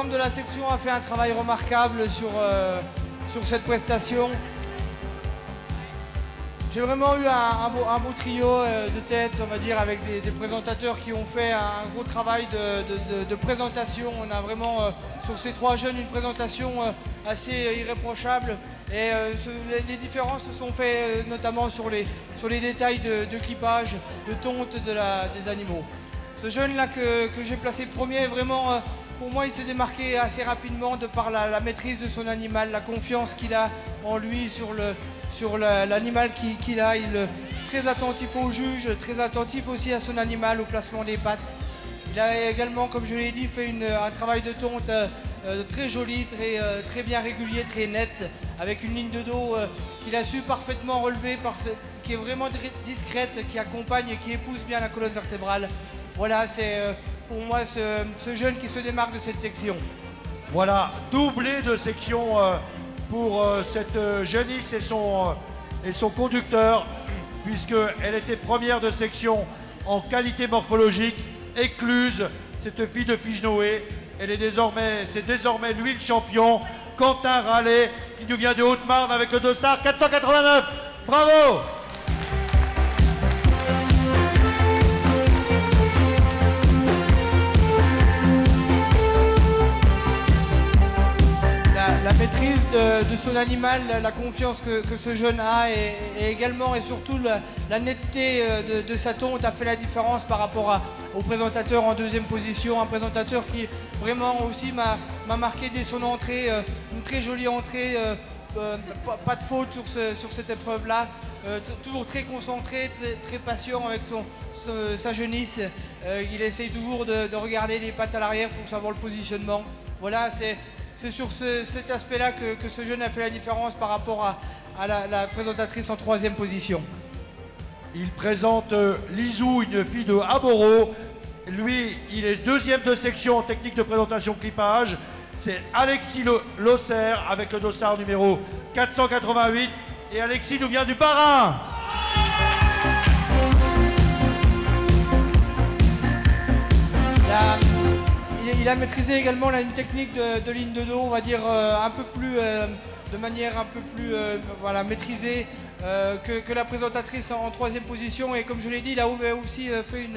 l'ensemble de la section a fait un travail remarquable sur cette prestation. J'ai vraiment eu un beau trio de tête, on va dire, avec des présentateurs qui ont fait un gros travail de présentation. On a vraiment, sur ces trois jeunes, une présentation assez irréprochable. Et les différences se sont faites notamment sur les détails de clippage, de tonte des animaux. Ce jeune-là que j'ai placé premier, vraiment, pour moi, il s'est démarqué assez rapidement de par la maîtrise de son animal, la confiance qu'il a en lui sur l'animal qu'il a. Il est très attentif au juge, très attentif aussi à son animal, au placement des pattes. Il a également, comme je l'ai dit, fait un travail de tonte très joli, très bien régulier, très net, avec une ligne de dos qu'il a su parfaitement relever, qui est vraiment discrète, qui accompagne et qui épouse bien la colonne vertébrale. Voilà, c'est pour moi ce jeune qui se démarque de cette section. Voilà, doublé de section pour cette jeunisse et son conducteur, puisqu'elle était première de section en qualité morphologique, écluse, cette fille de Figenoé. C'est désormais lui le champion, Quentin Rallet, qui nous vient de Haute-Marne avec le dossard 489. Bravo! La maîtrise de son animal, la confiance que ce jeune a et également et surtout la netteté de sa tonte a fait la différence par rapport au présentateur en deuxième position. Un présentateur qui vraiment aussi m'a marqué dès son entrée, une très jolie entrée, pas de faute sur cette épreuve-là, toujours très concentré, très patient avec sa jeunisse. Il essaye toujours de regarder les pattes à l'arrière pour savoir le positionnement. Voilà, c'est sur cet aspect-là que ce jeune a fait la différence par rapport à la présentatrice en troisième position. Il présente Lizou, une fille de Haboro. Lui, il est deuxième de section en technique de présentation clippage. C'est Alexis Losser avec le dossard numéro 488. Et Alexis nous vient du Bas-Rhin. Il a maîtrisé également une technique de ligne de dos, on va dire, de manière un peu plus voilà, maîtrisée que la présentatrice en troisième position. Et comme je l'ai dit, il a aussi fait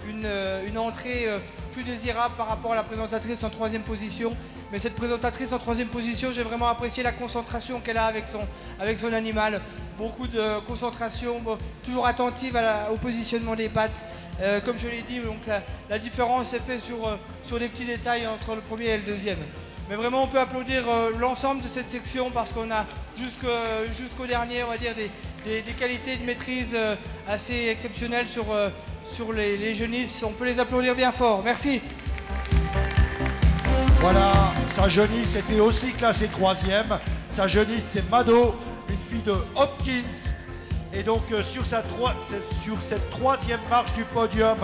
une entrée plus désirable par rapport à la présentatrice en troisième position. Mais cette présentatrice en troisième position, j'ai vraiment apprécié la concentration qu'elle a avec son animal. Beaucoup de concentration, toujours attentive au positionnement des pattes. Comme je l'ai dit, donc la différence est faite sur des petits détails entre le premier et le deuxième. Mais vraiment, on peut applaudir l'ensemble de cette section parce qu'on a jusqu'au dernier, on va dire, des qualités de maîtrise assez exceptionnelles sur les jeunisses. On peut les applaudir bien fort. Merci. Voilà, sa jeunisse était aussi classée troisième. Sa jeunisse, c'est Mado, une fille de Hopkins. Et donc sur cette troisième marche du podium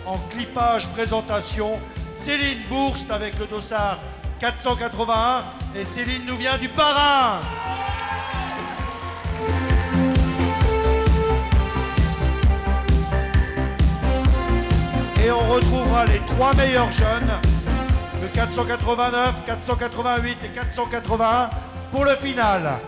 en clippage présentation, Céline Bourst avec le dossard 481. Et Céline nous vient du Bas-Rhin. Et on retrouvera les trois meilleurs jeunes, le 489, 488 et 481 pour le final.